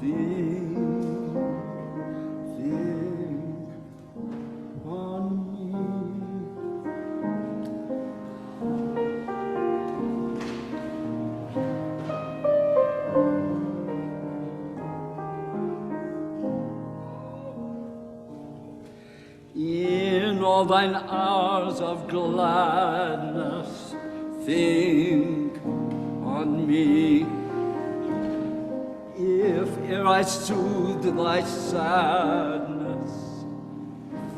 In all thine hours of gladness, think on me. If ere I soothe thy sadness,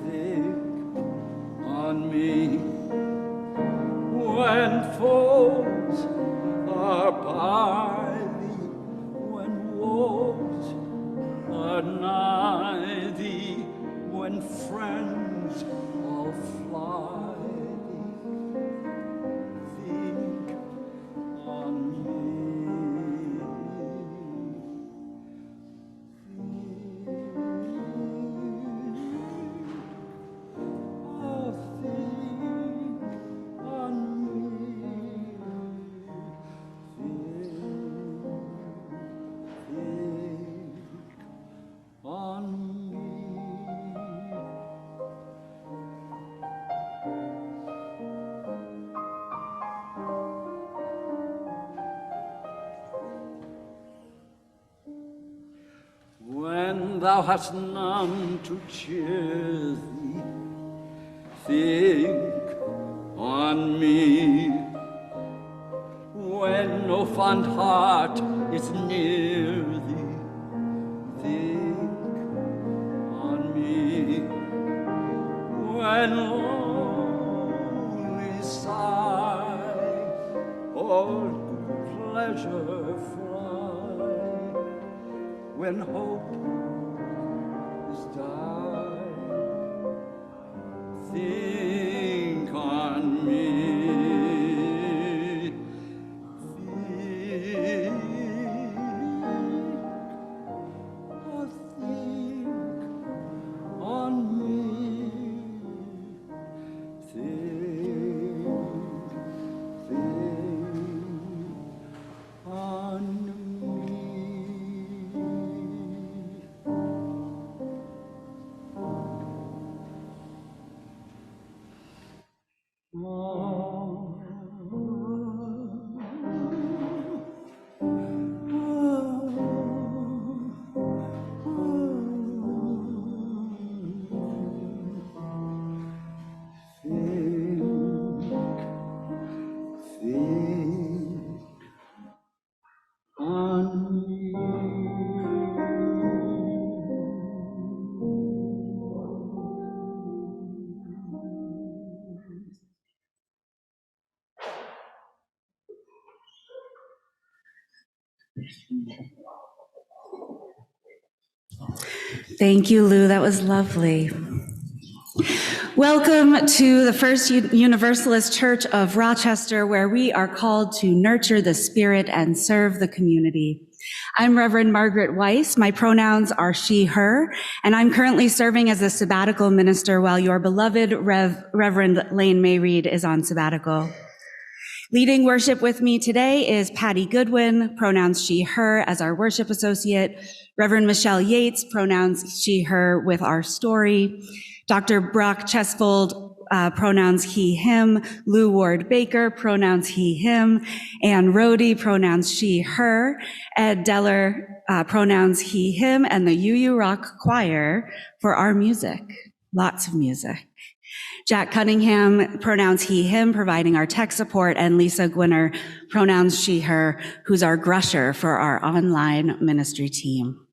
think on me. When foes are by thee, when woes are nigh thee, when friends all fly thee, think on me. Oh, think on me. Think on me. When thou hast none to cheer thee, think on me. When no fond heart is near thee, think on me. When lonely sigh or pleasure fly, when hope is died, think on me. Think, oh, think on me. Think on me. Thank you, Lou. That was lovely. Welcome to the First Universalist Church of Rochester, where we are called to nurture the spirit and serve the community. I'm Reverend Margaret Weis. My pronouns are she, her, and I'm currently serving as a sabbatical minister while your beloved Reverend Lane Mayreed is on sabbatical. Leading worship with me today is Patty Goodwin, pronouns she, her, as our worship associate, Reverend Michelle Yates, pronouns she, her, with our story, Dr. Brock Chesfold, pronouns he, him, Lou Ward Baker, pronouns he, him, Ann Rohde, pronouns she, her, Ed Deller, pronouns he, him, and the UURoc choir for our music. Lots of music. Jack Cunningham, pronouns he, him, providing our tech support, and Lisa Gwinner, pronouns she, her, who's our grusher for our online ministry team.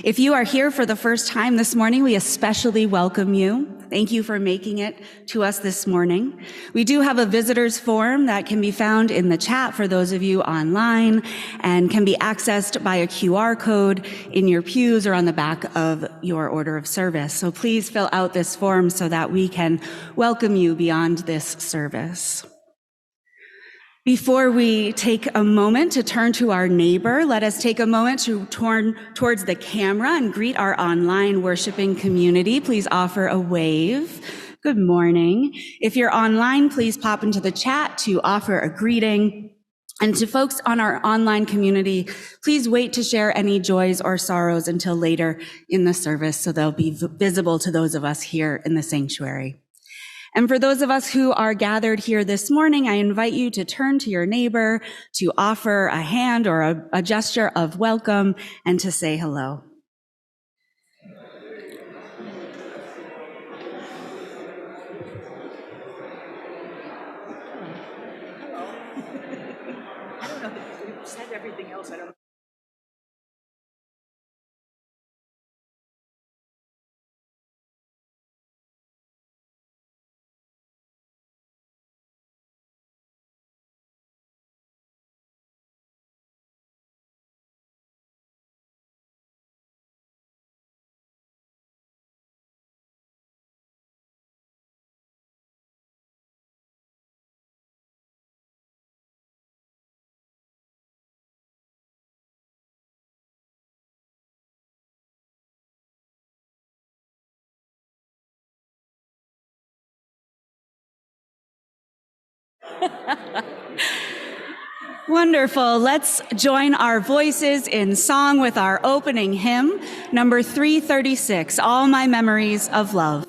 If you are here for the first time this morning, we especially welcome you. Thank you for making it to us this morning. We do have a visitors form that can be found in the chat for those of you online and can be accessed by a QR code in your pews or on the back of your order of service. So please fill out this form so that we can welcome you beyond this service. Before we take a moment to turn to our neighbor, let us take a moment to turn towards the camera and greet our online worshiping community. Please offer a wave. Good morning. If you're online, please pop into the chat to offer a greeting. And to folks on our online community, please wait to share any joys or sorrows until later in the service so they'll be visible to those of us here in the sanctuary. And for those of us who are gathered here this morning, I invite you to turn to your neighbor, to offer a hand or a gesture of welcome, and to say hello. Wonderful. Let's join our voices in song with our opening hymn, number 336, All My Memories of Love.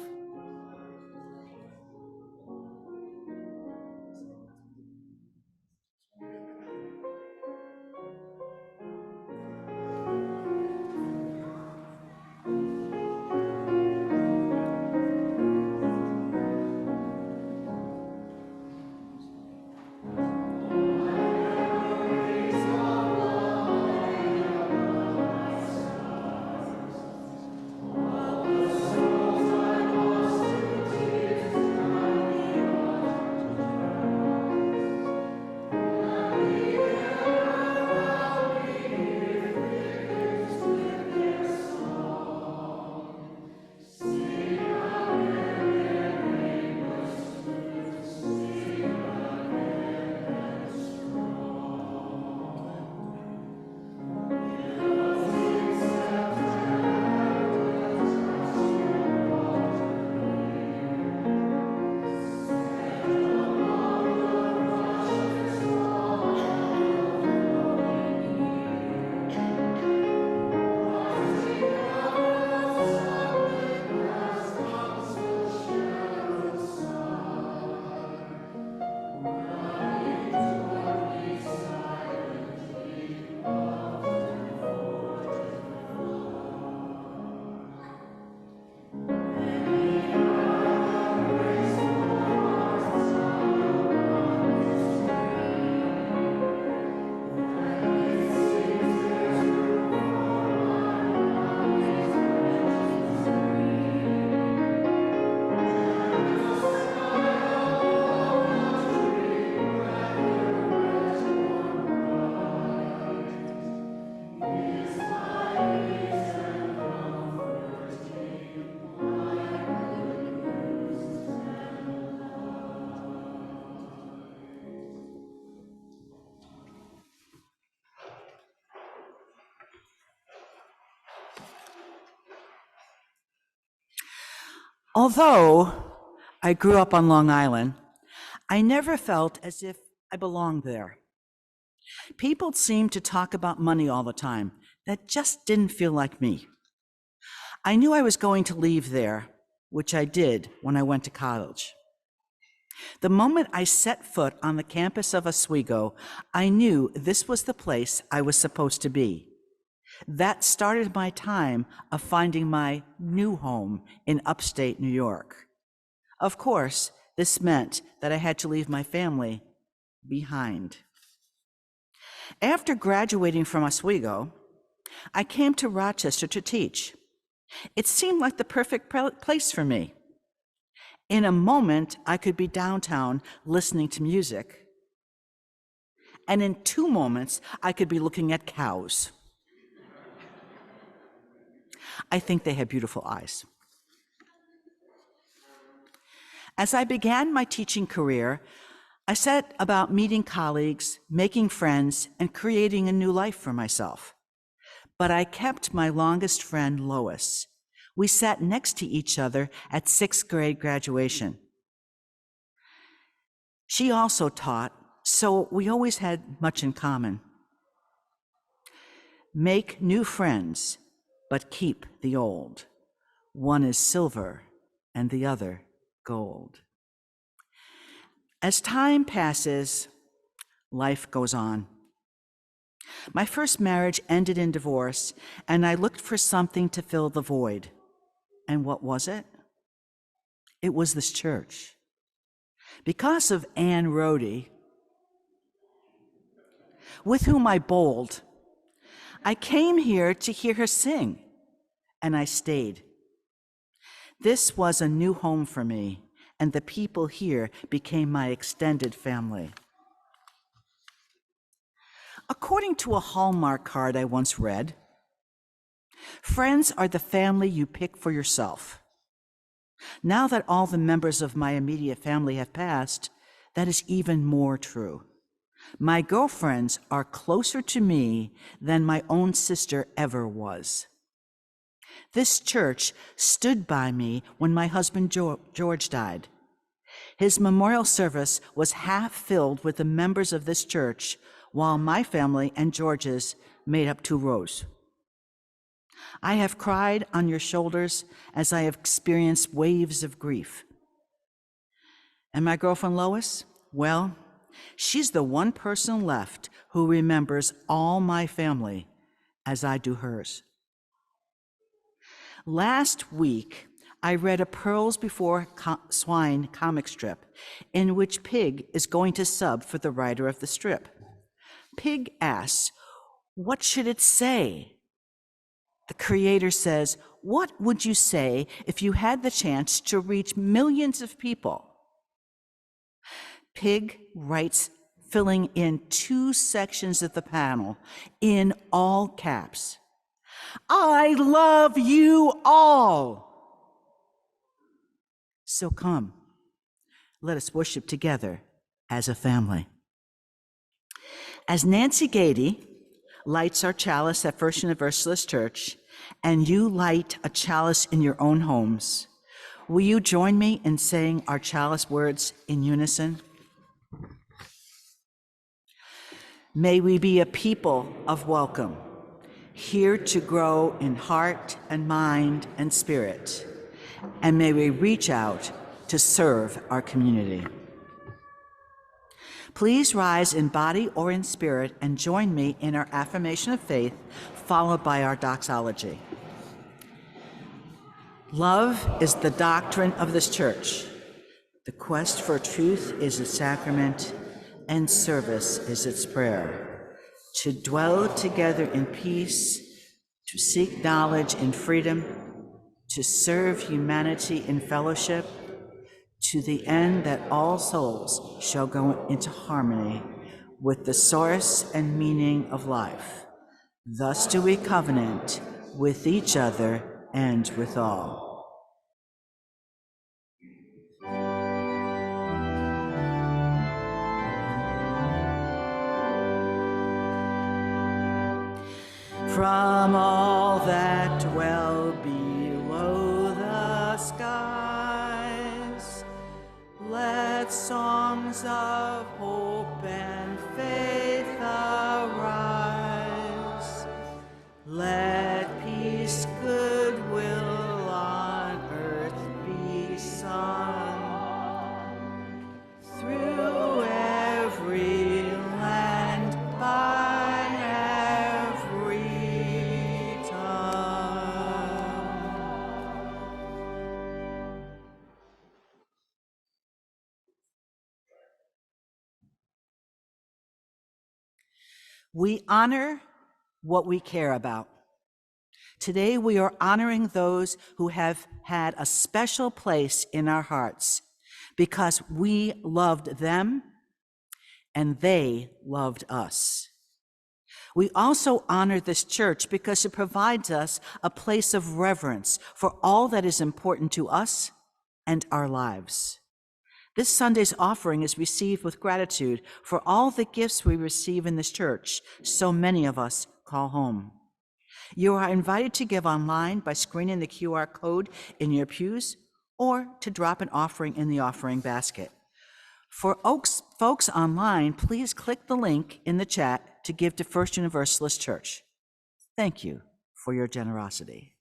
Although I grew up on Long Island, I never felt as if I belonged there. People seemed to talk about money all the time. That just didn't feel like me. I knew I was going to leave there, which I did when I went to college. The moment I set foot on the campus of Oswego, I knew this was the place I was supposed to be. That started my time of finding my new home in upstate New York. Of course, this meant that I had to leave my family behind. After graduating from Oswego, I came to Rochester to teach. It seemed like the perfect place for me. In a moment, I could be downtown listening to music. And in 2 moments, I could be looking at cows. I think they have beautiful eyes. As I began my teaching career, I set about meeting colleagues, making friends, and creating a new life for myself. But I kept my longest friend, Lois. We sat next to each other at 6th grade graduation. She also taught so we always had much in common. Make new friends, but keep the old. One is silver and the other gold. As time passes, life goes on. My first marriage ended in divorce, and I looked for something to fill the void. And what was it? It was this church. Because of Ann Rhodey, with whom I bowled, I came here to hear her sing, and I stayed. This was a new home for me, and the people here became my extended family. According to a Hallmark card I once read, friends are the family you pick for yourself. Now that all the members of my immediate family have passed, that is even more true. My girlfriends are closer to me than my own sister ever was. This church stood by me when my husband George died. His memorial service was half filled with the members of this church, while my family and George's made up 2 rows. I have cried on your shoulders as I have experienced waves of grief. And my girlfriend Lois, well, she's the one person left who remembers all my family as I do hers. Last week, I read a Pearls Before Swine comic strip in which Pig is going to sub for the writer of the strip. Pig asks, "What should it say?" The creator says, "What would you say if you had the chance to reach millions of people?" Pig writes, filling in 2 sections of the panel in all caps, "I love you all." So come, let us worship together as a family. As Nancy Gady lights our chalice at First Universalist Church, and you light a chalice in your own homes, will you join me in saying our chalice words in unison? May we be a people of welcome, here to grow in heart and mind and spirit, and may we reach out to serve our community. Please rise in body or in spirit and join me in our affirmation of faith, followed by our doxology. Love is the doctrine of this church. The quest for truth is its sacrament, and service is its prayer. To dwell together in peace, to seek knowledge in freedom, to serve humanity in fellowship, to the end that all souls shall go into harmony with the source and meaning of life. Thus do we covenant with each other and with all. From all that dwell below the skies, let songs of hope and faith arise. Let peace, goodwill on earth be sung through every land by every tongue. We honor what we care about. Today, we are honoring those who have had a special place in our hearts because we loved them and they loved us. We also honor this church because it provides us a place of reverence for all that is important to us and our lives. This Sunday's offering is received with gratitude for all the gifts we receive in this church, so many of us call home. You are invited to give online by screening the QR code in your pews or to drop an offering in the offering basket. For Folks online, please click the link in the chat to give to First Universalist Church. Thank you for your generosity.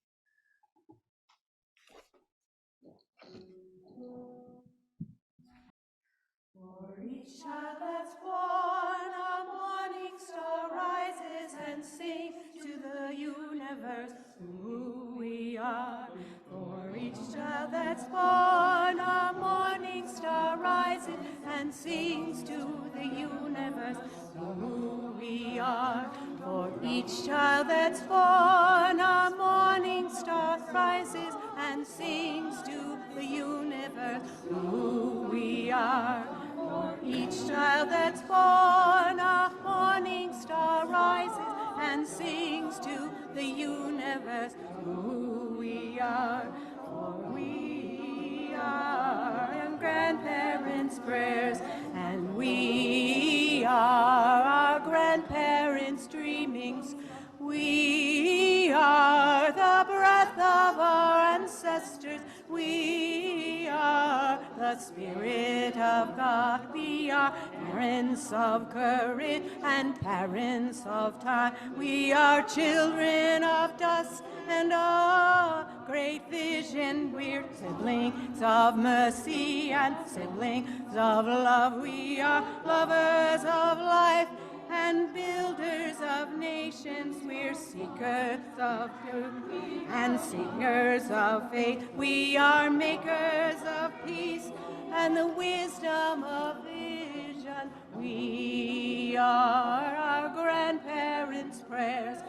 For each child that's born, a morning star rises and sings to the universe who we are. For each child that's born, a morning star rises and sings to the universe who we are. For each child that's born, a morning star rises and sings to the universe who we are. For each child that's born, a morning star rises and sings to the universe who we are. For we are and grandparents' prayers, and we are our grandparents' dreamings. We are the breath of our ancestors. We are the Spirit of God. We are parents of courage and parents of time. We are children of dust and a great vision. We're siblings of mercy and siblings of love. We are lovers of life and builders of nations. We're seekers of truth and singers of faith. We are makers of peace and the wisdom of vision. We are our grandparents' prayers,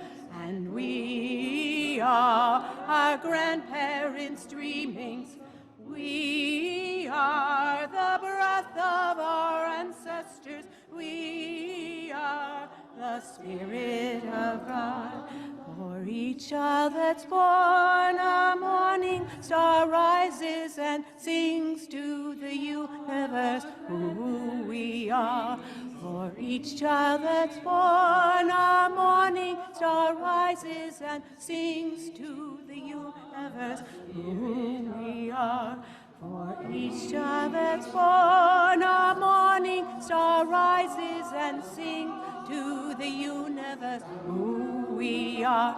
and we are our grandparents' dreamings. We are the breath of our ancestors. We are the Spirit of God. For each child that's born, a morning star rises and sings to the universe who we are. For each child that's born, a morning star rises and sings to the universe who we are. For each child that's born, a morning star rises and sings to the universe who we are.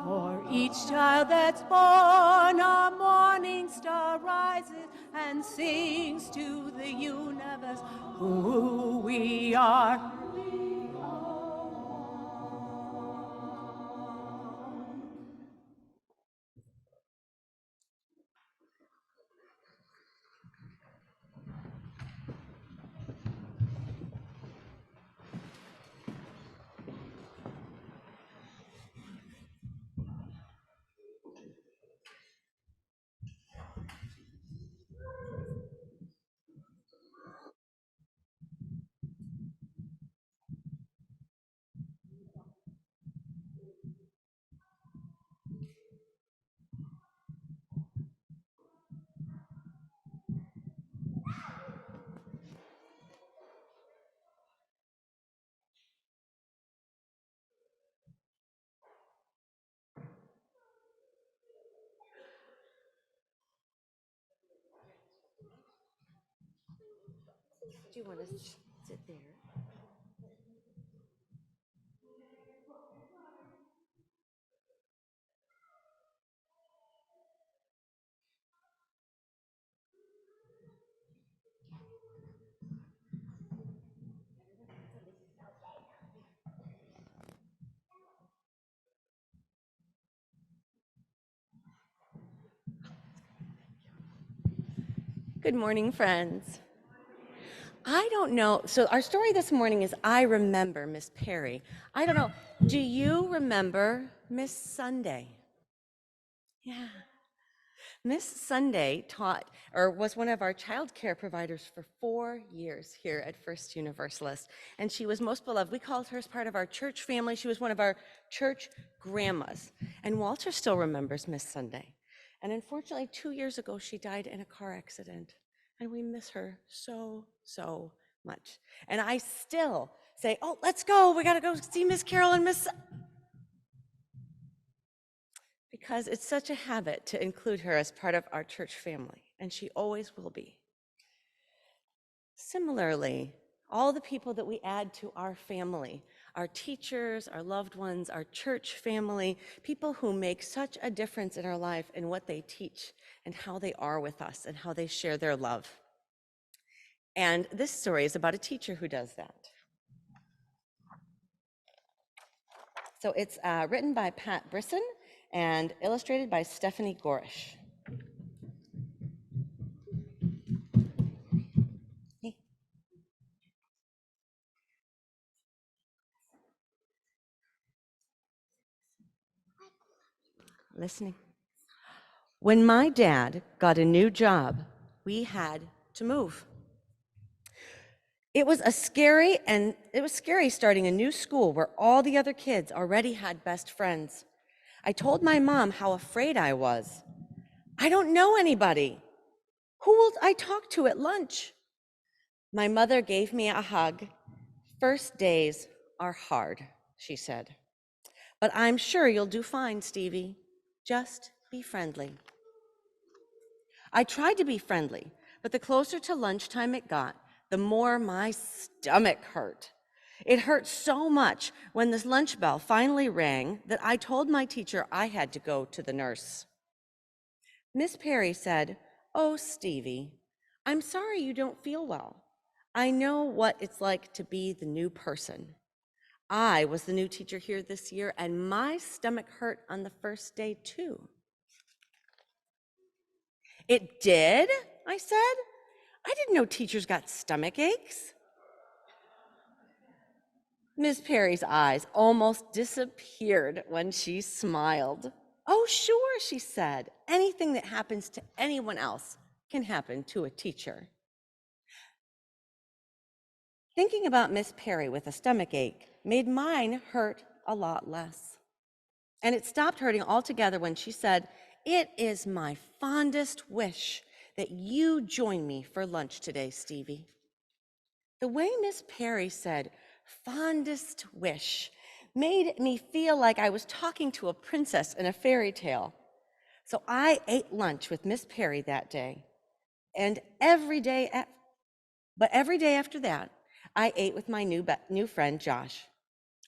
For each child that's born, a morning star rises and sings to the universe who we are. Do you want to sit there? Good morning, friends. I don't know, so our story this morning is I Remember Miss Perry. I don't know, do you remember Miss Sunday? Yeah. Miss Sunday taught, or was one of our child care providers for 4 years here at First Universalist, and she was most beloved. We called her as part of our church family. She was one of our church grandmas, and Walter still remembers Miss Sunday. And unfortunately, 2 years ago, she died in a car accident, and we miss her so, so much. And I still say, oh, let's go. We got to go see Miss Carol and Miss... because it's such a habit to include her as part of our church family, and she always will be. Similarly, all the people that we add to our family, our teachers, our loved ones, our church family, people who make such a difference in our life in what they teach and how they are with us and how they share their love. And this story is about a teacher who does that. So it's written by Pat Brisson and illustrated by Stephanie Gorish. Hey. Listening. When my dad got a new job, we had to move. It was scary starting a new school where all the other kids already had best friends. I told my mom how afraid I was. I don't know anybody. Who will I talk to at lunch? My mother gave me a hug. First days are hard, she said. But I'm sure you'll do fine, Stevie. Just be friendly. I tried to be friendly, but the closer to lunchtime it got, the more my stomach hurt. It hurt so much when the lunch bell finally rang that I told my teacher I had to go to the nurse. Miss Perry said, "Oh, Stevie, I'm sorry you don't feel well. I know what it's like to be the new person. I was the new teacher here this year, and my stomach hurt on the first day too." It did? I said. I didn't know teachers got stomach aches. Miss Perry's eyes almost disappeared when she smiled. "Oh, sure," she said. "Anything that happens to anyone else can happen to a teacher." Thinking about Miss Perry with a stomach ache made mine hurt a lot less. And it stopped hurting altogether when she said, "It is my fondest wish that you join me for lunch today, Stevie." The way Miss Perry said, "fondest wish," made me feel like I was talking to a princess in a fairy tale. So I ate lunch with Miss Perry that day. And every day after that, I ate with my new friend, Josh.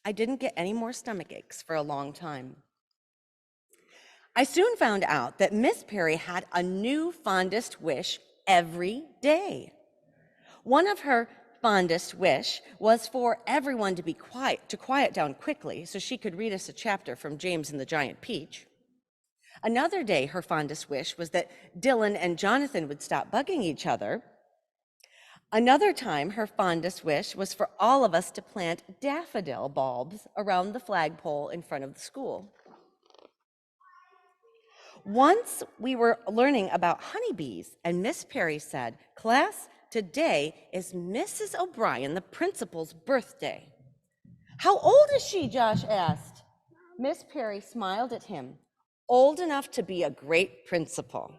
I didn't get any more stomach aches for a long time. I soon found out that Miss Perry had a new fondest wish every day. One of her fondest wish was for everyone to quiet down quickly so she could read us a chapter from James and the Giant Peach. Another day, her fondest wish was that Dylan and Jonathan would stop bugging each other. Another time, her fondest wish was for all of us to plant daffodil bulbs around the flagpole in front of the school. Once we were learning about honeybees, and Miss Perry said, "Class, today is Mrs. O'Brien, the principal's birthday." "How old is she?" Josh asked. Miss Perry smiled at him. "Old enough to be a great principal."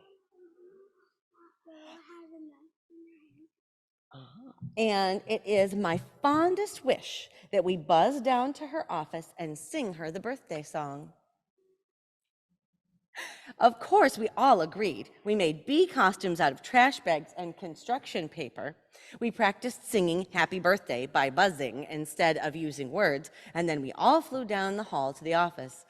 And it is my fondest wish that we buzz down to her office and sing her the birthday song. Of course, we all agreed. We made bee costumes out of trash bags and construction paper. We practiced singing "Happy Birthday" by buzzing instead of using words, and then we all flew down the hall to the office.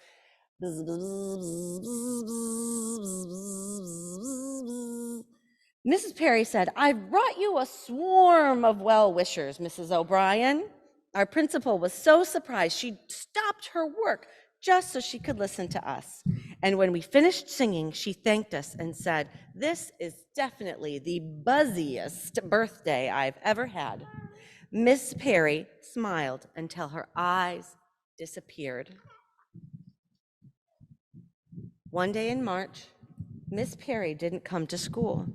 Mrs. Perry said, "I've brought you a swarm of well-wishers, Mrs. O'Brien." Our principal was so surprised she stopped her work just so she could listen to us. And when we finished singing, she thanked us and said, "This is definitely the buzziest birthday I've ever had." Miss Perry smiled until her eyes disappeared. One day in March, Miss Perry didn't come to school.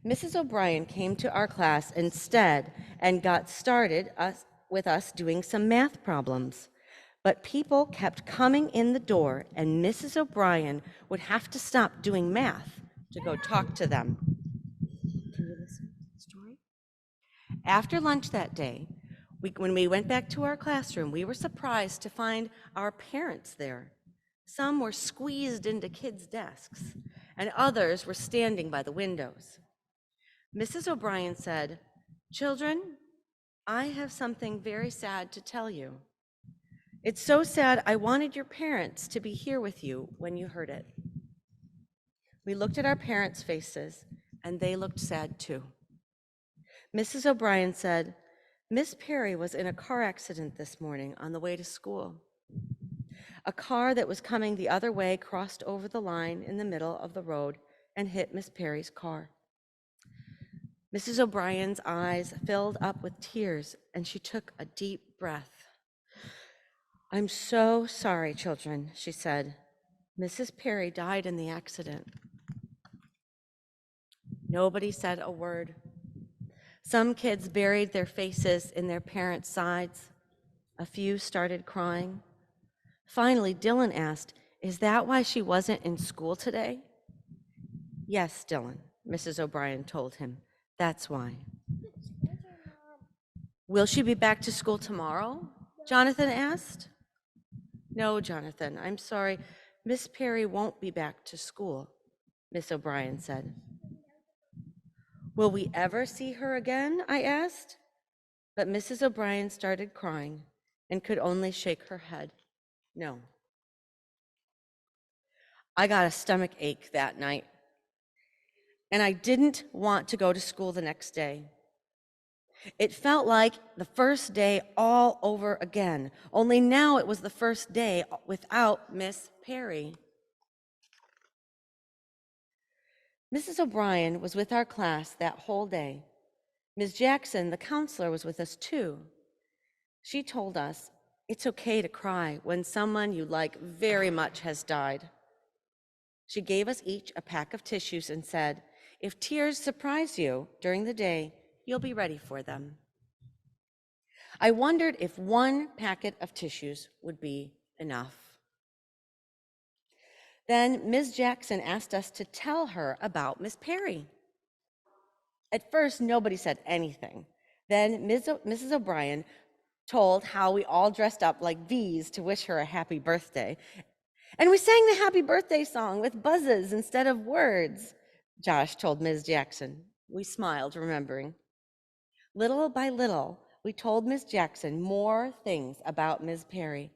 Mrs. O'Brien came to our class instead and got started with us doing some math problems. But people kept coming in the door, and Mrs. O'Brien would have to stop doing math to go talk to them. Can you listen to the story? After lunch that day, when we went back to our classroom, we were surprised to find our parents there. Some were squeezed into kids' desks, and others were standing by the windows. Mrs. O'Brien said, "Children, I have something very sad to tell you. It's so sad I wanted your parents to be here with you when you heard it. We looked at our parents' faces, and they looked sad too. Mrs. O'Brien said, Miss Perry was in a car accident this morning on the way to school. A car that was coming the other way crossed over the line in the middle of the road and hit Miss Perry's car. Mrs. O'Brien's eyes filled up with tears, and she took a deep breath. I'm so sorry, children, she said. Mrs. Perry died in the accident. Nobody said a word. Some kids buried their faces in their parents' sides. A few started crying. Finally, Dylan asked, Is that why she wasn't in school today? Yes, Dylan, Mrs. O'Brien told him. That's why. Will she be back to school tomorrow? Jonathan asked. No, Jonathan, I'm sorry. Miss Perry won't be back to school, Miss O'Brien said. Will we ever see her again? I asked. But Mrs. O'Brien started crying and could only shake her head. No. I got a stomach ache that night, and I didn't want to go to school the next day. It felt like the first day all over again, only now it was the first day without Miss Perry. Mrs. O'Brien was with our class that whole day. Ms. Jackson, the counselor, was with us too. She told us, it's okay to cry when someone you like very much has died. She gave us each a pack of tissues and said, if tears surprise you during the day, you'll be ready for them. I wondered if one packet of tissues would be enough. Then Ms. Jackson asked us to tell her about Miss Perry. At first, nobody said anything. Then Mrs. O'Brien told how we all dressed up like bees to wish her a happy birthday. And we sang the happy birthday song with buzzes instead of words, Josh told Ms. Jackson. We smiled, remembering. Little by little, we told Ms. Jackson more things about Ms. Perry.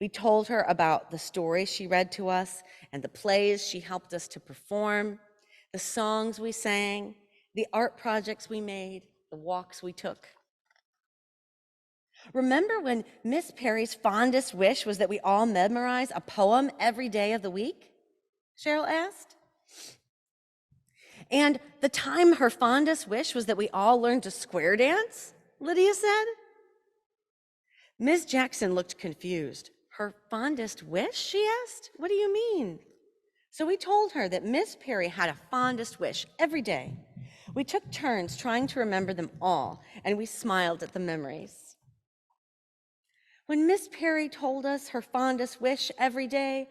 We told her about the stories she read to us and the plays she helped us to perform, the songs we sang, the art projects we made, the walks we took. Remember when Miss Perry's fondest wish was that we all memorize a poem every day of the week? Cheryl asked. And the time her fondest wish was that we all learned to square dance? Lydia said. Ms. Jackson looked confused. Her fondest wish, she asked? What do you mean? So we told her that Miss Perry had a fondest wish every day. We took turns trying to remember them all, and we smiled at the memories. When Miss Perry told us her fondest wish every day,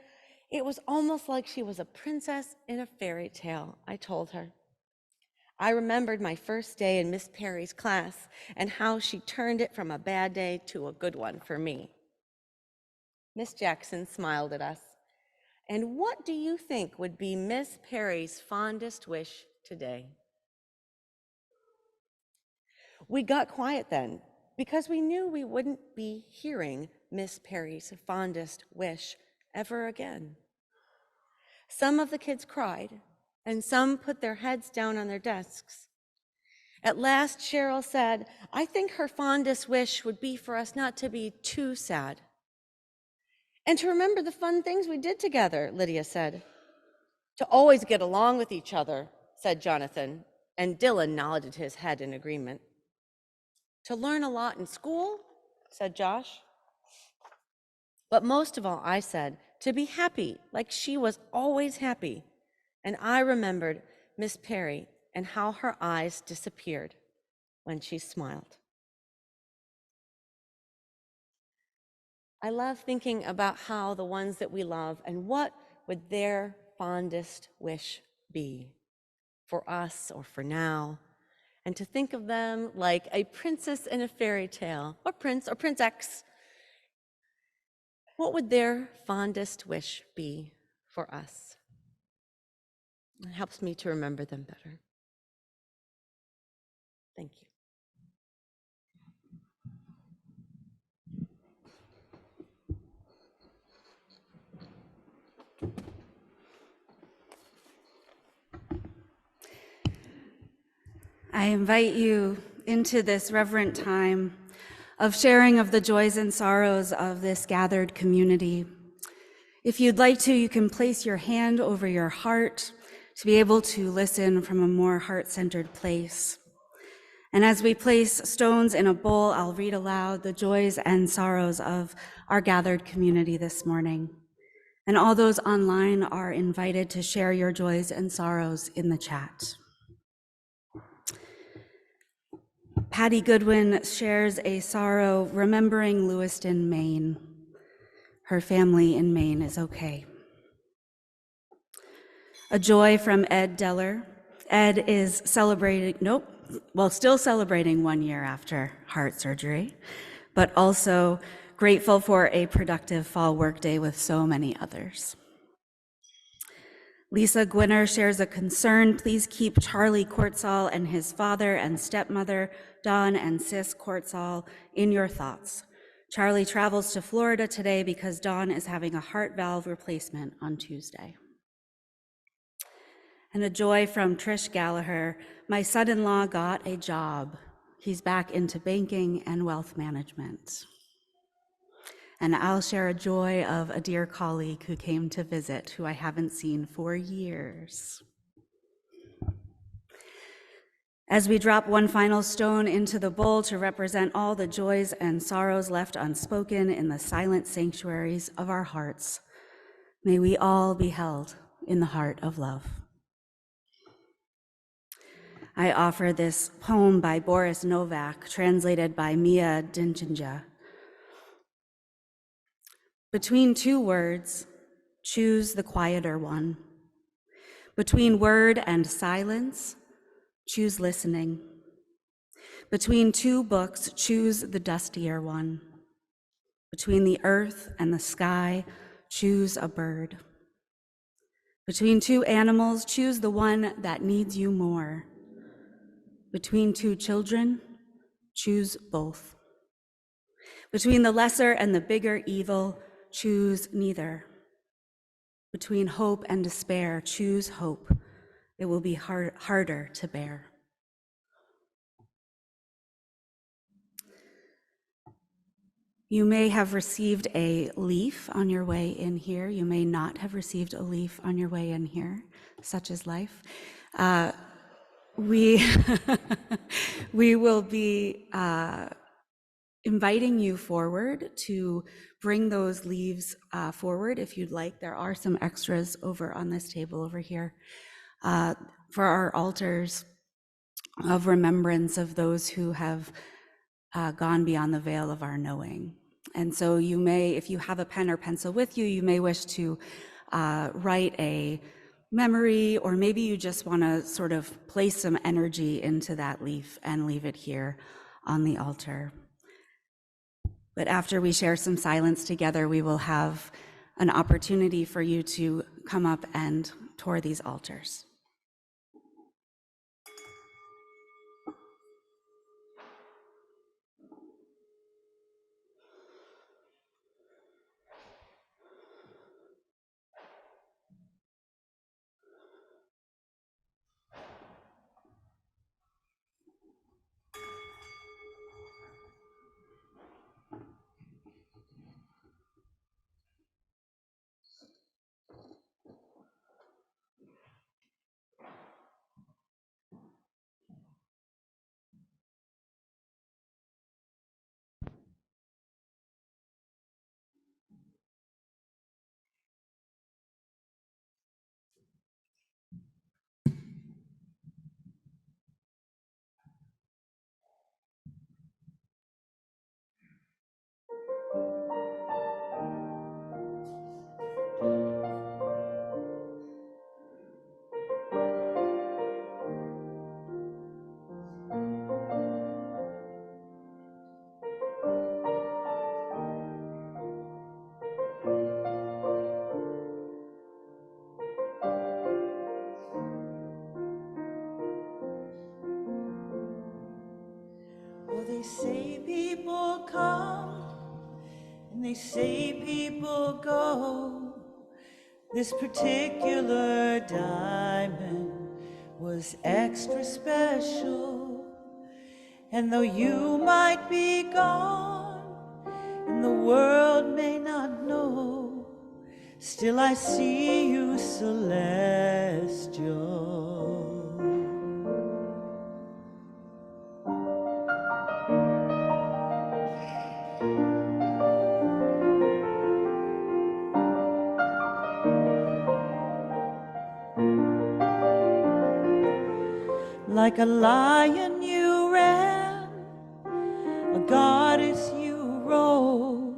it was almost like she was a princess in a fairy tale, I told her. I remembered my first day in Miss Perry's class and how she turned it from a bad day to a good one for me. Miss Jackson smiled at us. And what do you think would be Miss Perry's fondest wish today? We got quiet then because we knew we wouldn't be hearing Miss Perry's fondest wish ever again. Some of the kids cried, and some put their heads down on their desks. At last, Cheryl said, I think her fondest wish would be for us not to be too sad. And to remember the fun things we did together, Lydia said. To always get along with each other, said Jonathan, and Dylan nodded his head in agreement. To learn a lot in school, said Josh. But most of all, I said, to be happy, like she was always happy. And I remembered Miss Perry and how her eyes disappeared when she smiled. I love thinking about how the ones that we love and what would their fondest wish be for us or for now, and to think of them like a princess in a fairy tale, or Prince or Prince X. What would their fondest wish be for us? It helps me to remember them better. Thank you. I invite you into this reverent time of sharing of the joys and sorrows of this gathered community. If you'd like to, you can place your hand over your heart to be able to listen from a more heart-centered place. And as we place stones in a bowl, I'll read aloud the joys and sorrows of our gathered community this morning. And all those online are invited to share your joys and sorrows in the chat. Patty Goodwin shares a sorrow remembering Lewiston, Maine. Her family in Maine is okay. A joy from Ed Deller. Ed is still celebrating 1 year after heart surgery, but also grateful for a productive fall workday with so many others. Lisa Gwinner shares a concern. Please keep Charlie Kortzall and his father and stepmother, Dawn and Sis Kortzall, in your thoughts. Charlie travels to Florida today because Dawn is having a heart valve replacement on Tuesday. And a joy from Trish Gallagher. My son-in-law got a job. He's back into banking and wealth management. And I'll share a joy of a dear colleague who came to visit, who I haven't seen for years. As we drop one final stone into the bowl to represent all the joys and sorrows left unspoken in the silent sanctuaries of our hearts, may we all be held in the heart of love. I offer this poem by Boris Novak, translated by Mia Dinchinja. Between two words, choose the quieter one. Between word and silence, choose listening. Between two books, choose the dustier one. Between the earth and the sky, choose a bird. Between two animals, choose the one that needs you more. Between two children, choose both. Between the lesser and the bigger evil, choose neither. Between hope and despair, choose hope. It will be harder to bear. You may have received a leaf on your way in here. You may not have received a leaf on your way in here. Such is life. We will be inviting you forward to bring those leaves forward if you'd like. There are some extras over on this table over here for our altars of remembrance of those who have gone beyond the veil of our knowing. And so you may, if you have a pen or pencil with you, you may wish to write a memory, or maybe you just want to sort of place some energy into that leaf and leave it here on the altar. But after we share some silence together, we will have an opportunity for you to come up and tour these altars. They say people come and they say people go. This particular diamond was extra special. And though you might be gone and the world may not know, still I see you celestial. Like a lion you ran, a goddess you rode,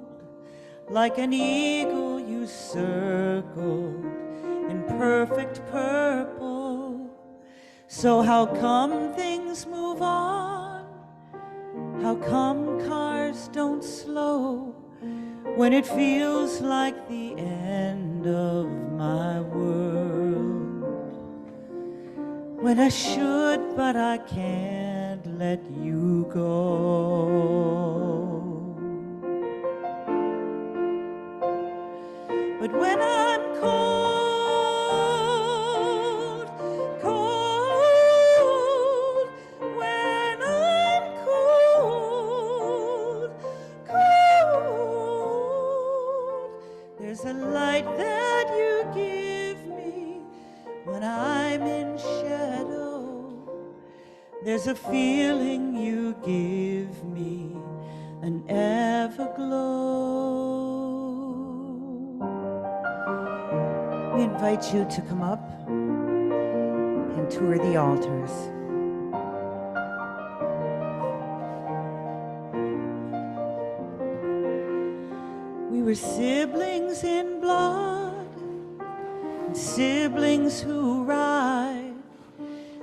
like an eagle you circled in perfect purple. So how come things move on? How come cars don't slow when it feels like the end of my world? When I should, but I can't let you go. But when I'm cold, cold, when I'm cold, cold, there's a light that you give me when I'm in shadow. There's a feeling you give me, an everglow. We invite you to come up and tour the altars. We were siblings in blood, and siblings who ride,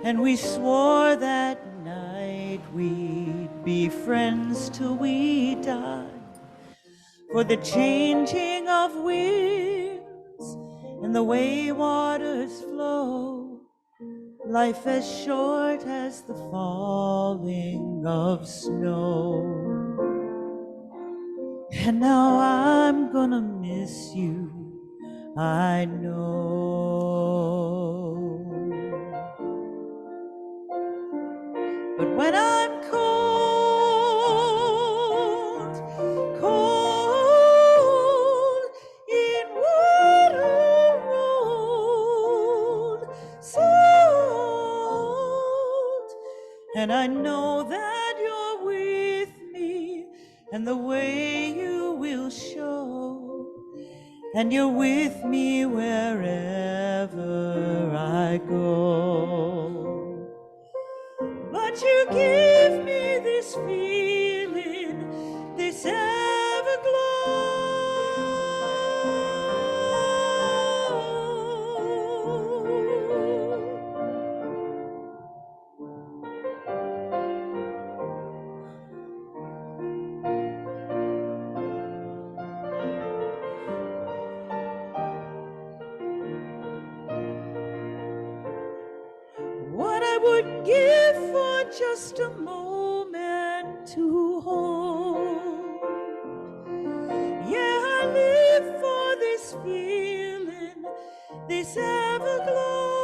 and we swore that night we'd be friends till we died. For the changing of winds and the way waters flow, life as short as the falling of snow. And now I'm gonna miss you, I know. But when I'm cold, cold in water rolled salt, and I know that you're with me, and the way you will show, and you're with me wherever I go. But you give me this feeling, this what I wouldn't give for just a moment to hold. Yeah, I live for this feeling, this everglow.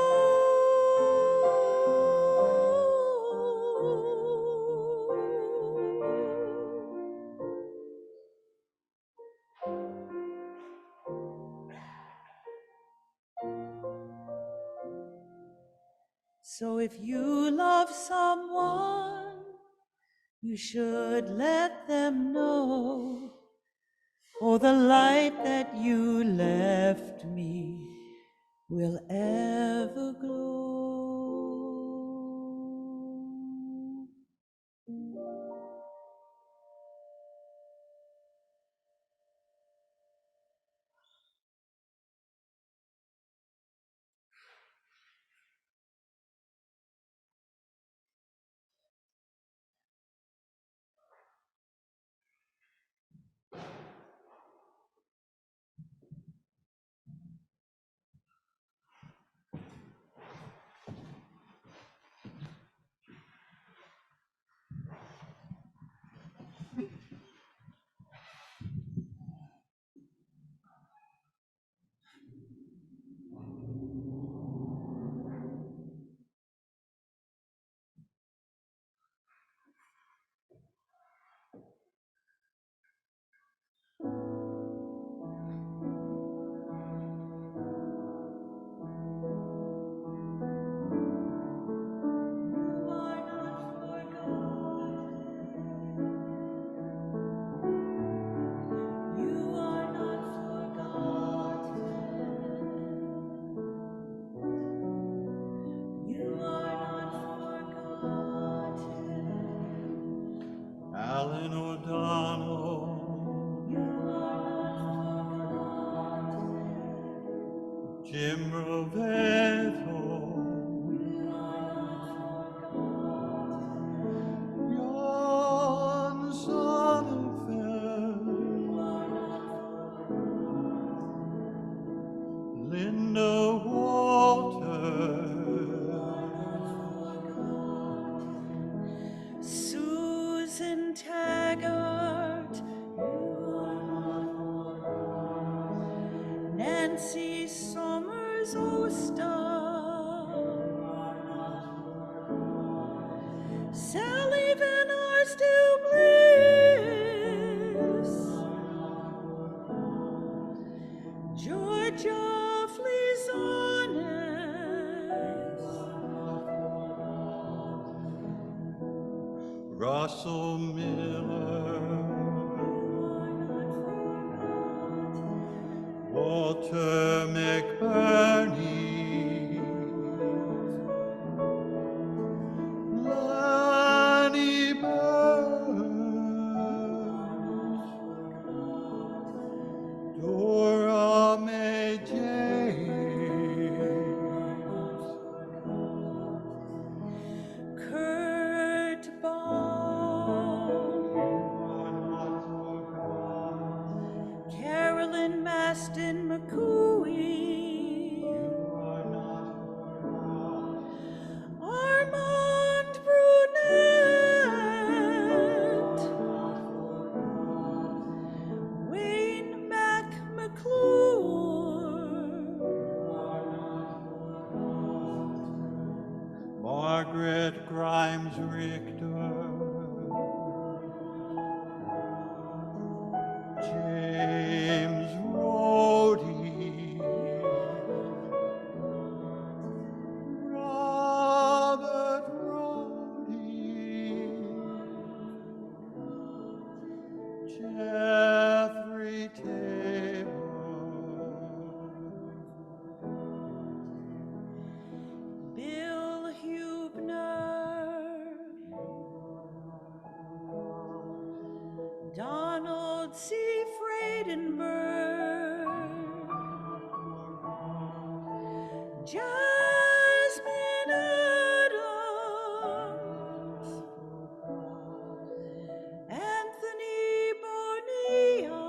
So if you love someone, you should let them know, oh, the light that you left me will ever glow. Linda Walters, Susan Taggart, Nancy Summers Oster, Sally Van Arsdale Bliss, Georgia Flizones, Russell Miller, Walter McBurney, Lonnie Burns, Dora Mae James, Kurt Baum, Carolyn Maston McCooey, Armand Brunette, Wayne Mac McClure, Margaret Grimes Richter, James Rhodey, Robert Rhodey, Jeffrey Tabor, Bill Hubner, Donald C. Freidenberg, Jasmine Adams, Anthony Bonilla,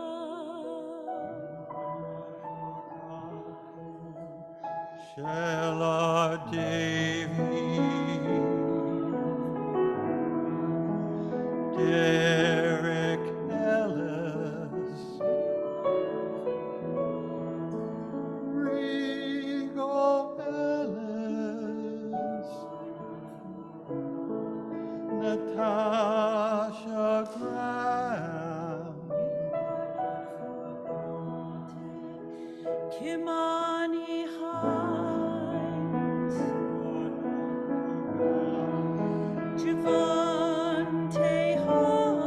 Sheila Davies, Derek Ellis, Rigo Ellis, Natasha Graham, Kimani Hines, Javante Hall,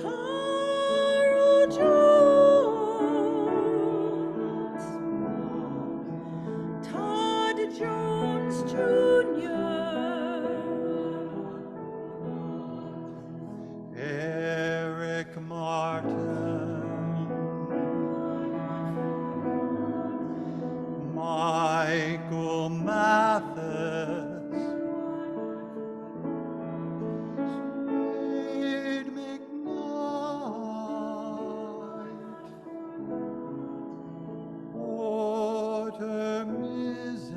Carl Jones, Todd Jones Jr., Eric Martin, Michael Mathis, Slade McKnight, Porter Mizell,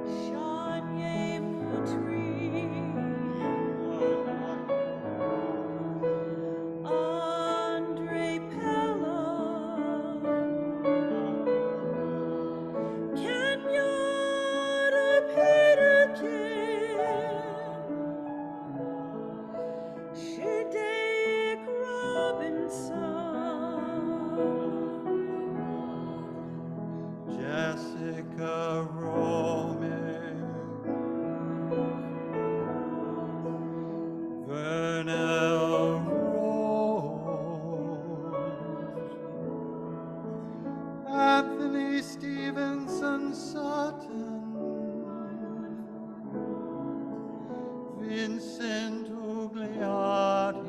Shanye Mutri, Andre Pella, Kenyatta Peterkin, Shadaic Robinson, Jessica Romer, Vernell Rose, Anthony Stevenson Sutton, Vincent Ugliati,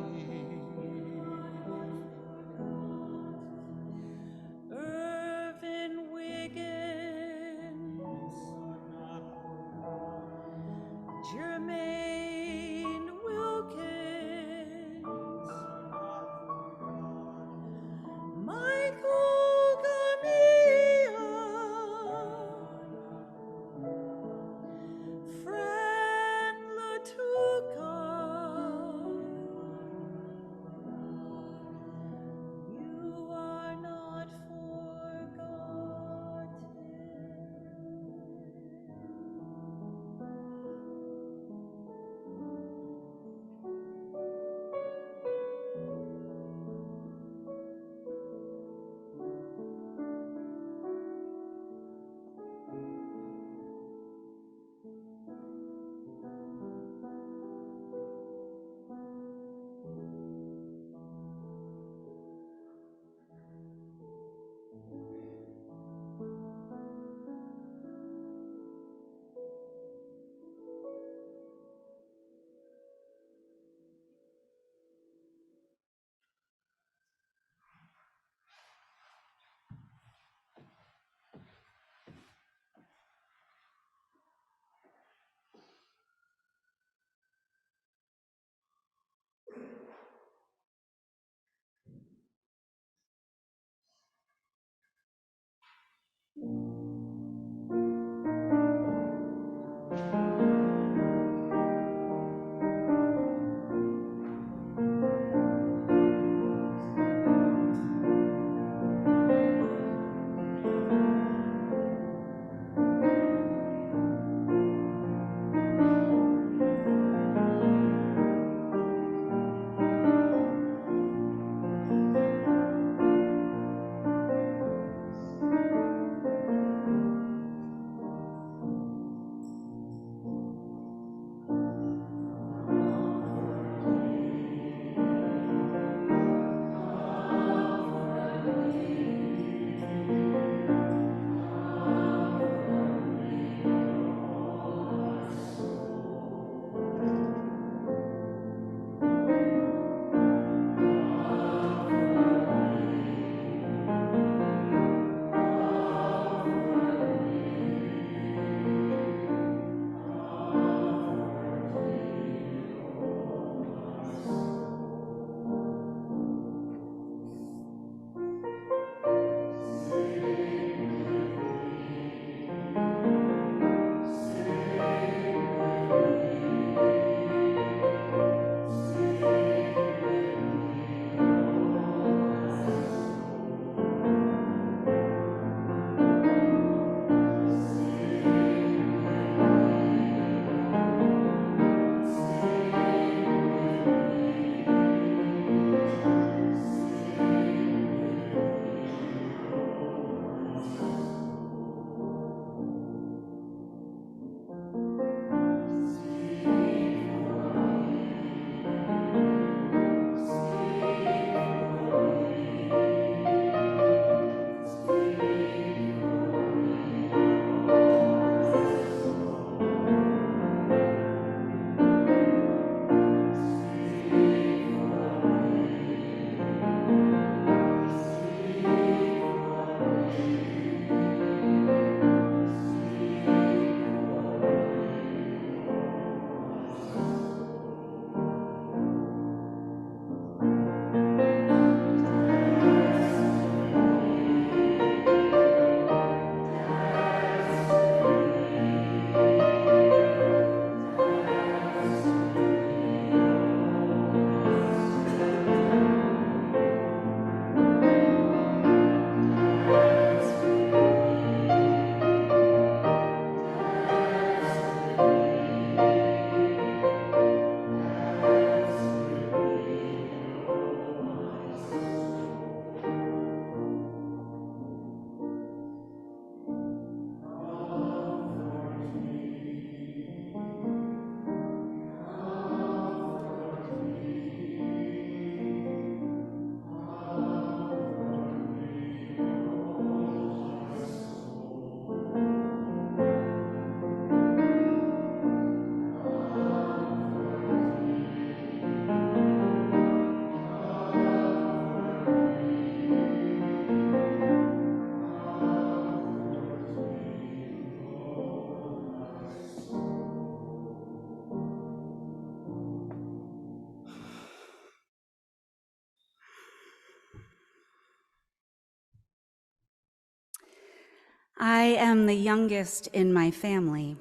I am the youngest in my family,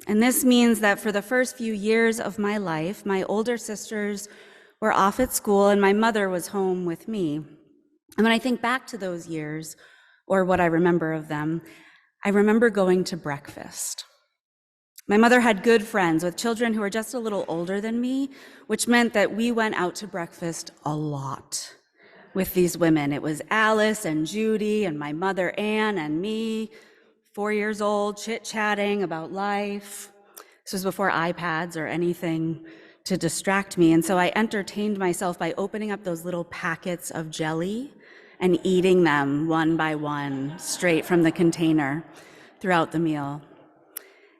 and this means that for the first few years of my life, my older sisters were off at school and my mother was home with me. And when I think back to those years, or what I remember of them, I remember going to breakfast. My mother had good friends with children who were just a little older than me, which meant that we went out to breakfast a lot with these women. It was Alice and Judy and my mother Ann and me, 4 years old, chit-chatting about life. This was before iPads or anything to distract me. And so I entertained myself by opening up those little packets of jelly and eating them one by one straight from the container throughout the meal.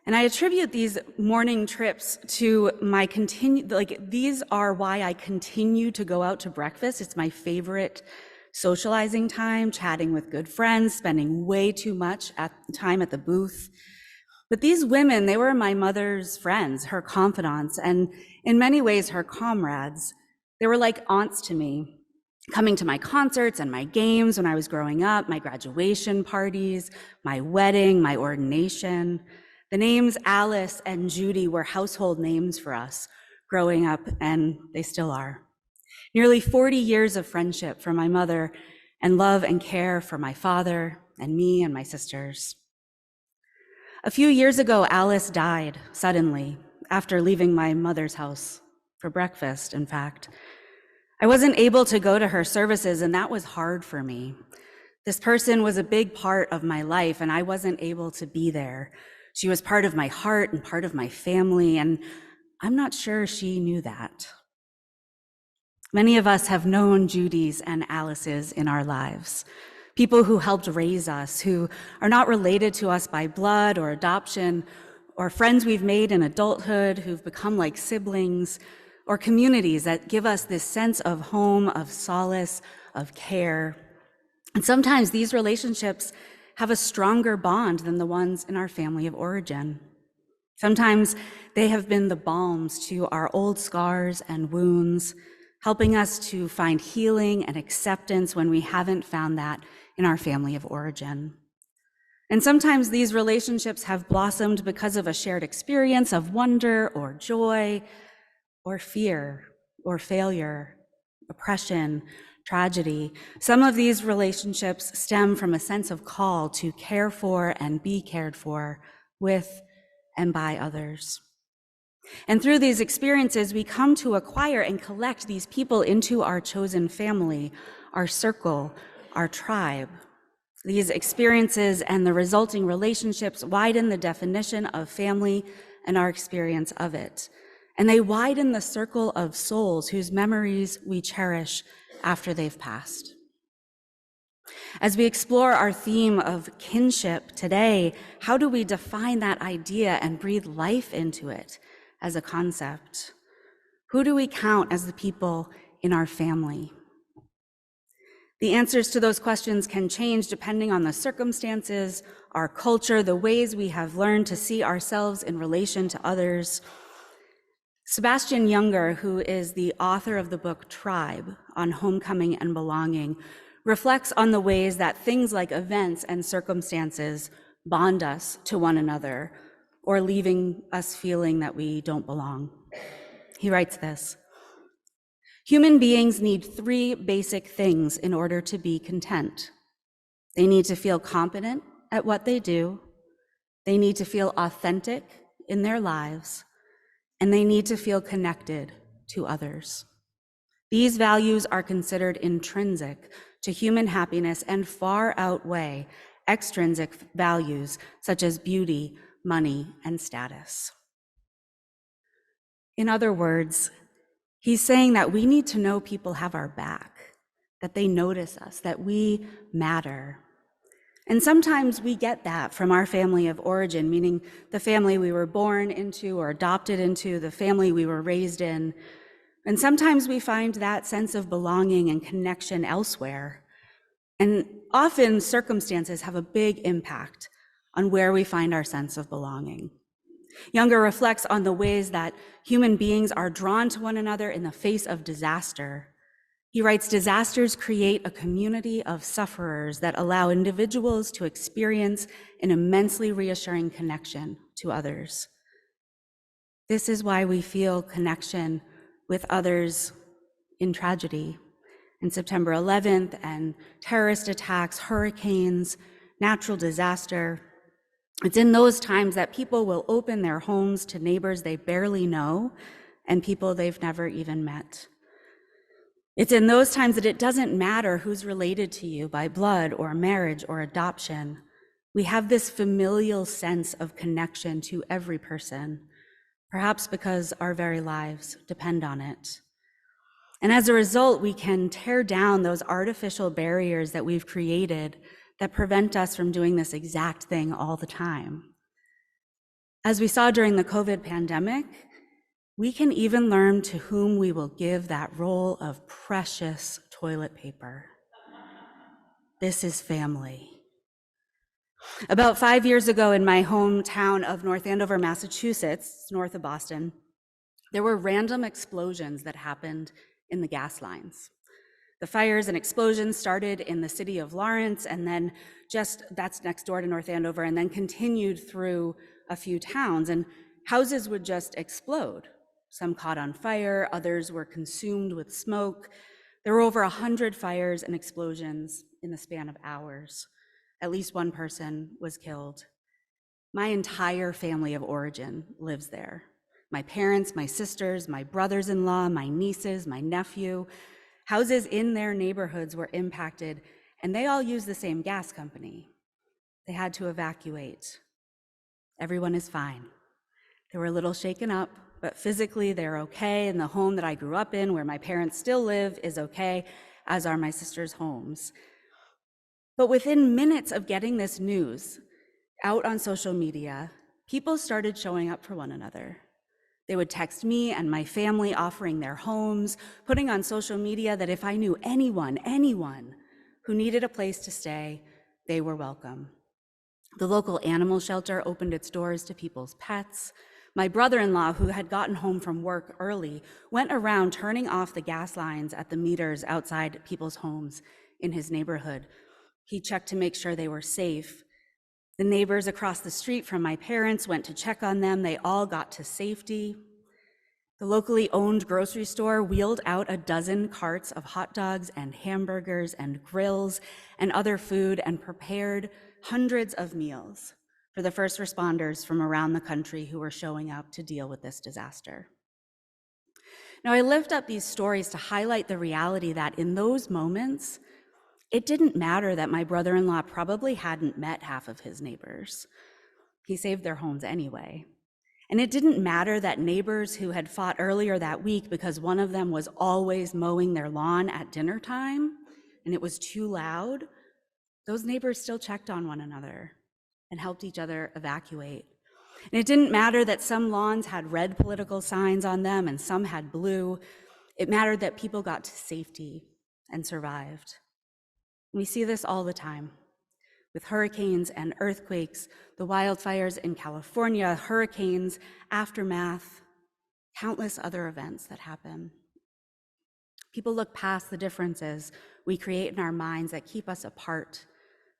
And I attribute these morning trips to my these are why I continue to go out to breakfast. It's my favorite socializing time, chatting with good friends, spending way too much time at the booth. But these women, they were my mother's friends, her confidants, and in many ways, her comrades. They were like aunts to me. coming to my concerts and my games when I was growing up, my graduation parties, my wedding, my ordination. The names Alice and Judy were household names for us growing up, and they still are. Nearly 40 years of friendship for my mother and love and care for my father and me and my sisters. A few years ago, Alice died suddenly after leaving my mother's house for breakfast, in fact. I wasn't able to go to her services, and that was hard for me. This person was a big part of my life, and I wasn't able to be there. She was part of my heart and part of my family, and I'm not sure she knew that. Many of us have known Judys and Alices in our lives, people who helped raise us, who are not related to us by blood or adoption, or friends we've made in adulthood who've become like siblings, or communities that give us this sense of home, of solace, of care. And sometimes these relationships have a stronger bond than the ones in our family of origin. Sometimes they have been the balms to our old scars and wounds, helping us to find healing and acceptance when we haven't found that in our family of origin. And sometimes these relationships have blossomed because of a shared experience of wonder or joy or fear or failure, oppression, tragedy. Some of these relationships stem from a sense of call to care for and be cared for with and by others. And through these experiences, we come to acquire and collect these people into our chosen family, our circle, our tribe. These experiences and the resulting relationships widen the definition of family and our experience of it. And they widen the circle of souls whose memories we cherish after they've passed. As we explore our theme of kinship today, how do we define that idea and breathe life into it as a concept? Who do we count as the people in our family? The answers to those questions can change depending on the circumstances, our culture, the ways we have learned to see ourselves in relation to others. Sebastian Junger, who is the author of the book Tribe on Homecoming and Belonging, reflects on the ways that things like events and circumstances bond us to one another, or leaving us feeling that we don't belong. He writes this: human beings need three basic things in order to be content. They need to feel competent at what they do, they need to feel authentic in their lives, and they need to feel connected to others. These values are considered intrinsic to human happiness and far outweigh extrinsic values such as beauty, money, and status. In other words, he's saying that we need to know people have our back, that they notice us, that we matter. And sometimes we get that from our family of origin, meaning the family we were born into or adopted into, the family we were raised in. And sometimes we find that sense of belonging and connection elsewhere. And often circumstances have a big impact on where we find our sense of belonging. Junger reflects on the ways that human beings are drawn to one another in the face of disaster. He writes, disasters create a community of sufferers that allow individuals to experience an immensely reassuring connection to others. This is why we feel connection with others in tragedy, in September 11th and terrorist attacks, hurricanes, natural disaster. It's in those times that people will open their homes to neighbors they barely know and people they've never even met. It's in those times that it doesn't matter who's related to you by blood or marriage or adoption. We have this familial sense of connection to every person, perhaps because our very lives depend on it. And as a result, we can tear down those artificial barriers that we've created that prevent us from doing this exact thing all the time. As we saw during the COVID pandemic, we can even learn to whom we will give that roll of precious toilet paper. This is family. About 5 years ago in my hometown of North Andover, Massachusetts, north of Boston, there were random explosions that happened in the gas lines. The fires and explosions started in the city of Lawrence, and then that's next door to North Andover, and then continued through a few towns, and houses would just explode. Some caught on fire, others were consumed with smoke. There were over 100 fires and explosions in the span of hours. At least one person was killed. My entire family of origin lives there. My parents, my sisters, my brothers-in-law, my nieces, my nephew. Houses in their neighborhoods were impacted, and they all use the same gas company. They had to evacuate. Everyone is fine. They were a little shaken up, but physically they're okay, and the home that I grew up in, where my parents still live, is okay, as are my sister's homes. But within minutes of getting this news out on social media, people started showing up for one another. They would text me and my family offering their homes, putting on social media that if I knew anyone who needed a place to stay, they were welcome. The local animal shelter opened its doors to people's pets. My brother-in-law, who had gotten home from work early, went around turning off the gas lines at the meters outside people's homes in his neighborhood. He checked to make sure they were safe. The neighbors across the street from my parents went to check on them. They all got to safety. The locally owned grocery store wheeled out a dozen carts of hot dogs and hamburgers and grills and other food and prepared hundreds of meals for the first responders from around the country who were showing up to deal with this disaster. Now, I lift up these stories to highlight the reality that in those moments, it didn't matter that my brother-in-law probably hadn't met half of his neighbors. He saved their homes anyway. And it didn't matter that neighbors who had fought earlier that week because one of them was always mowing their lawn at dinner time and it was too loud, those neighbors still checked on one another and helped each other evacuate. And it didn't matter that some lawns had red political signs on them and some had blue. It mattered that people got to safety and survived. We see this all the time with hurricanes and earthquakes, the wildfires in California, hurricanes, aftermath, countless other events that happen. People look past the differences we create in our minds that keep us apart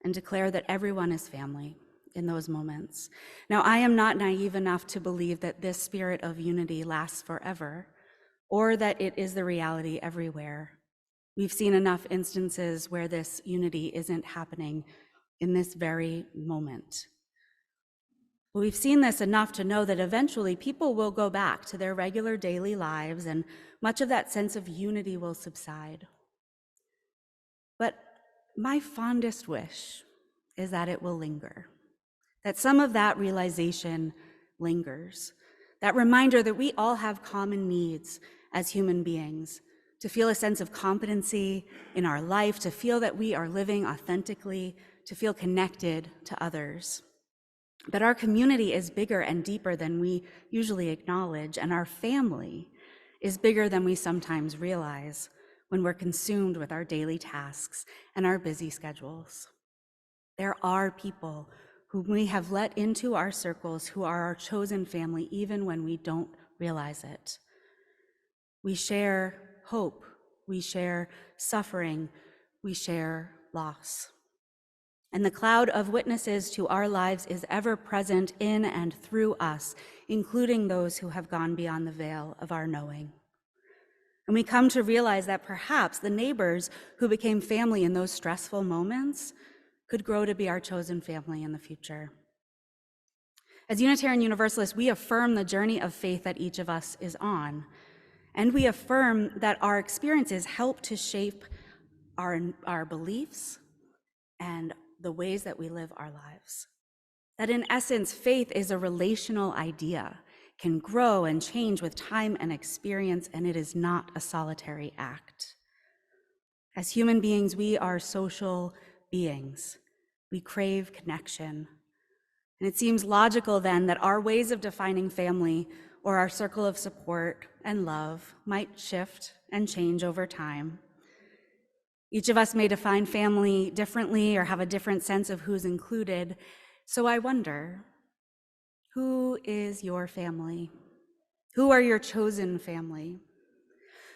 and declare that everyone is family in those moments. Now, I am not naive enough to believe that this spirit of unity lasts forever, or that it is the reality everywhere. We've seen enough instances where this unity isn't happening in this very moment. But we've seen this enough to know that eventually people will go back to their regular daily lives and much of that sense of unity will subside. But my fondest wish is that it will linger, that some of that realization lingers, that reminder that we all have common needs as human beings, to feel a sense of competency in our life, to feel that we are living authentically, to feel connected to others. But our community is bigger and deeper than we usually acknowledge, and our family is bigger than we sometimes realize when we're consumed with our daily tasks and our busy schedules. There are people whom we have let into our circles who are our chosen family even when we don't realize it. We share hope, we share suffering, we share loss. And the cloud of witnesses to our lives is ever present in and through us, including those who have gone beyond the veil of our knowing. And we come to realize that perhaps the neighbors who became family in those stressful moments could grow to be our chosen family in the future. As Unitarian Universalists, we affirm the journey of faith that each of us is on. And we affirm that our experiences help to shape our beliefs and the ways that we live our lives. That in essence, faith is a relational idea, can grow and change with time and experience, and it is not a solitary act. As human beings, we are social beings. We crave connection. And it seems logical then that our ways of defining family or our circle of support and love might shift and change over time. Each of us may define family differently or have a different sense of who's included. So I wonder, who is your family? Who are your chosen family?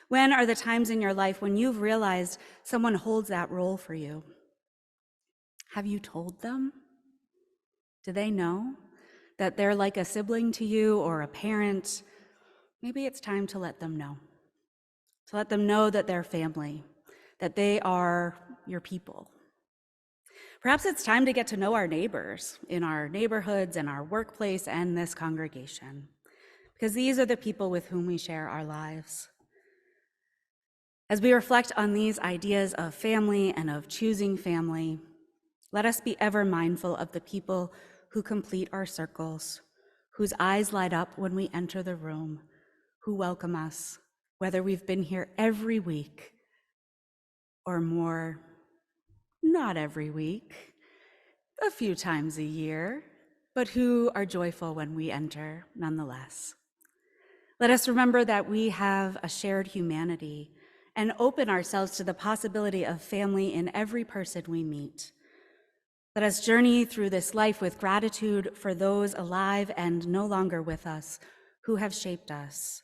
When are the times in your life when you've realized someone holds that role for you? Have you told them? Do they know that they're like a sibling to you or a parent? Maybe it's time to let them know. To let them know that they're family, that they are your people. Perhaps it's time to get to know our neighbors in our neighborhoods and our workplace and this congregation, because these are the people with whom we share our lives. As we reflect on these ideas of family and of choosing family, let us be ever mindful of the people who complete our circles, whose eyes light up when we enter the room, who welcome us, whether we've been here every week or more, not every week, a few times a year, but who are joyful when we enter nonetheless. Let us remember that we have a shared humanity and open ourselves to the possibility of family in every person we meet. Let us journey through this life with gratitude for those alive and no longer with us who have shaped us.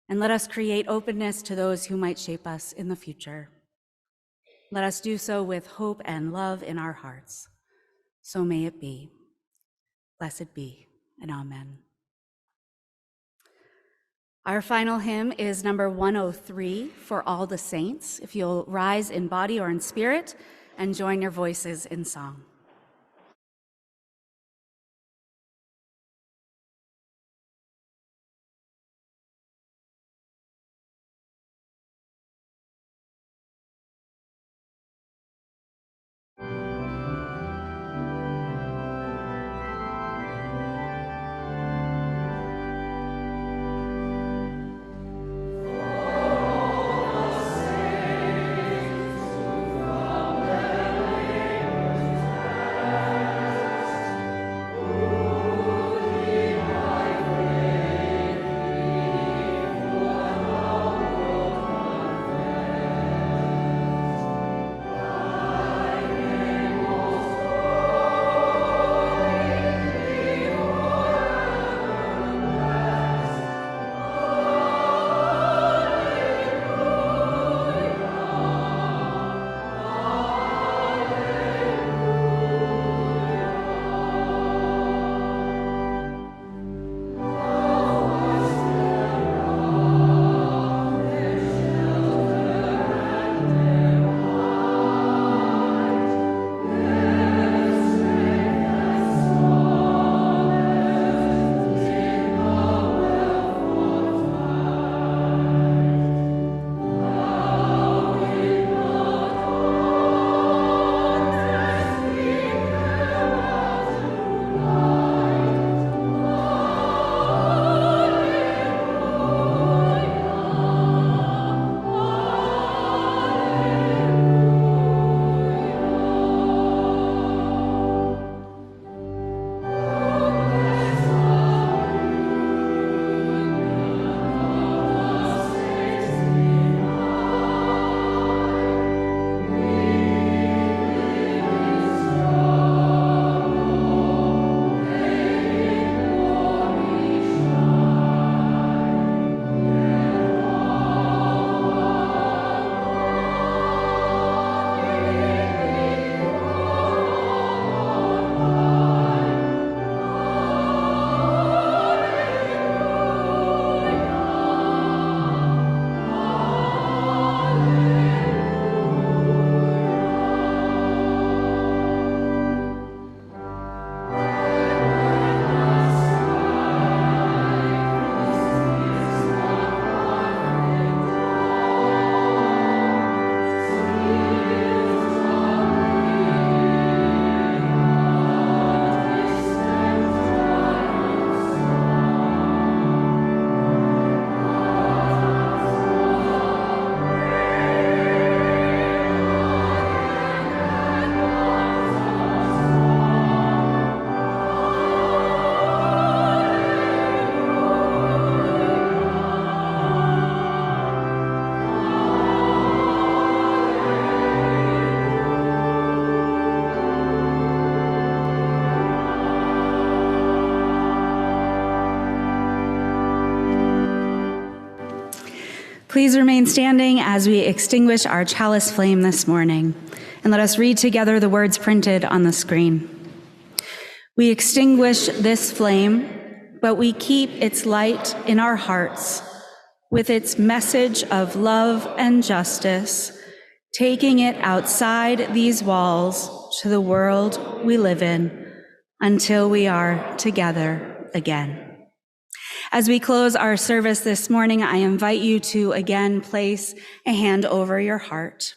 And let us create openness to those who might shape us in the future. Let us do so with hope and love in our hearts. So may it be. Blessed be, and amen. Our final hymn is number 103, For All the Saints. If you'll rise in body or in spirit and join your voices in song. Please remain standing as we extinguish our chalice flame this morning, and let us read together the words printed on the screen. We extinguish this flame, but we keep its light in our hearts, with its message of love and justice, taking it outside these walls to the world we live in until we are together again. As we close our service this morning, I invite you to again place a hand over your heart.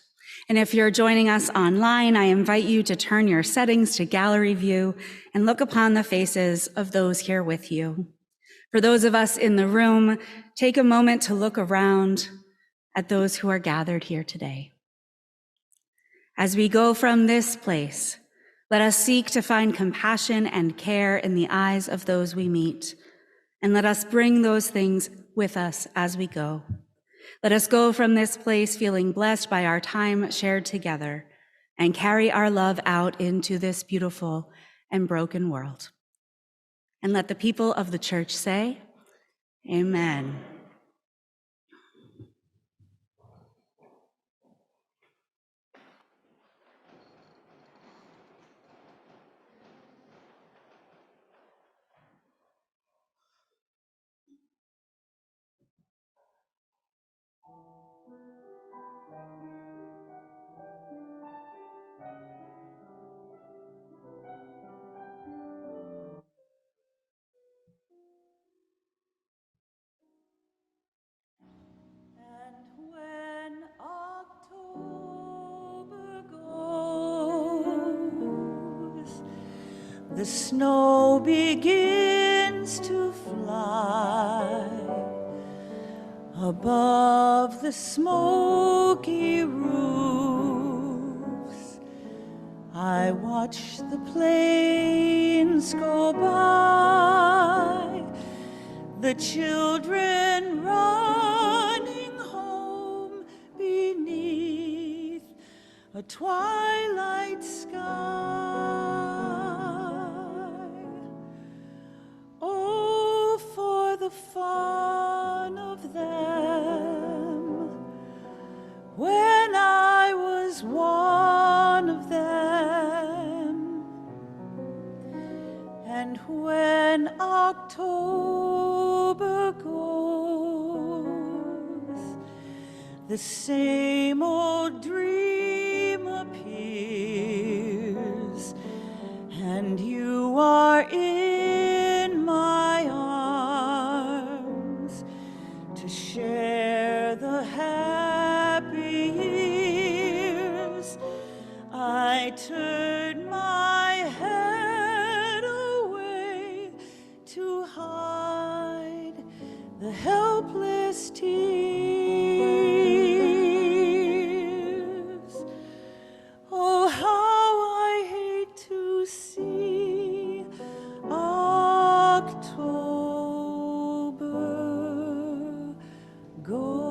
And if you're joining us online, I invite you to turn your settings to gallery view and look upon the faces of those here with you. For those of us in the room, take a moment to look around at those who are gathered here today. As we go from this place, let us seek to find compassion and care in the eyes of those we meet, and let us bring those things with us as we go. Let us go from this place feeling blessed by our time shared together and carry our love out into this beautiful and broken world. And let the people of the church say, Amen. And when October goes, the snow begins to fly above the smoky roofs. I watch the planes go by, the children running home beneath a twilight sky. Oh, for the fun of them when I was one of them, and when October goes, the same old dream appears, and you are in my arms to share the happy years. I turn my head away to hide the helpless tears. Oh, how I hate to see October go.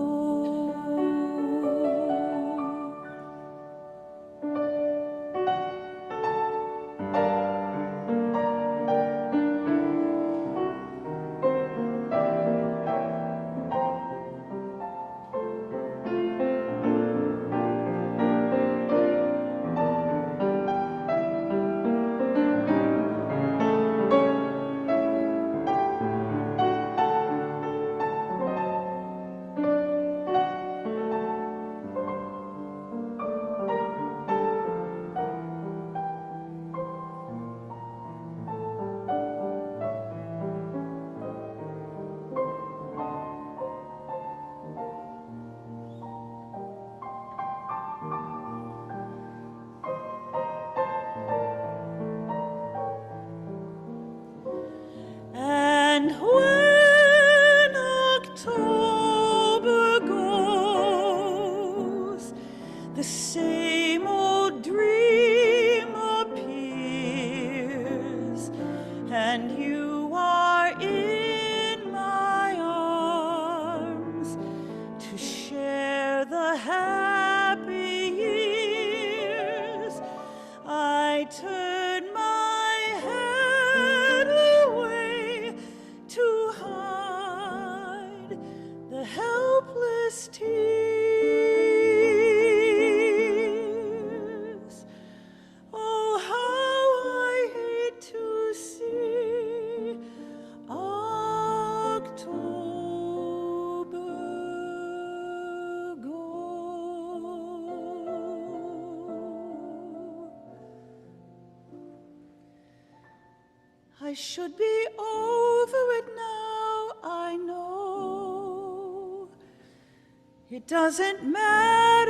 I should be over it now, I know. It doesn't matter